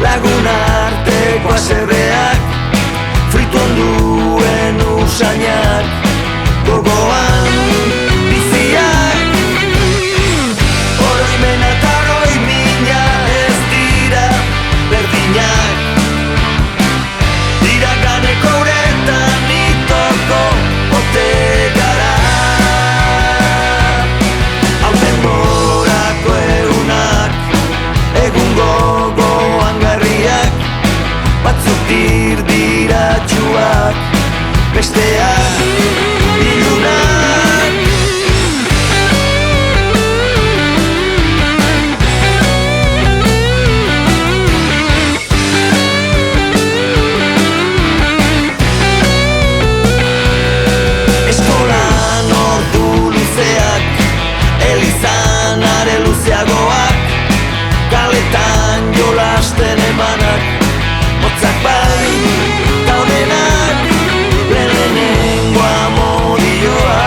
lagun arteko aserreak, fritu onduen usainak, gogoan biziak. Oroimena eta oroimina ez dira berdinak, iraganeko uretan itoko ote gara. Hau denborako egunak, egun gogoan garriak, batzuk dirdiratsuak, besteak ilunak. Eskolan ordu luzeak, elizan are luzeagoak, kaletan jolasten emanak, motzak bai, ta honenak, lehenengo amodioa,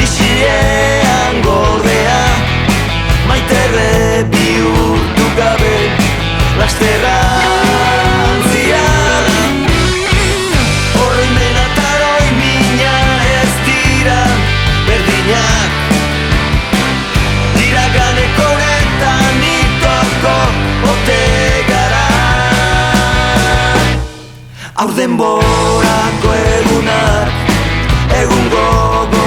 isiean gordea, maiterre bihurtu gabe, lasterrantzia. Oroimena eta oroimina ez dira berdinak, iraganeko uretan itoko ote gara. Haur denborako egunak, egun gogo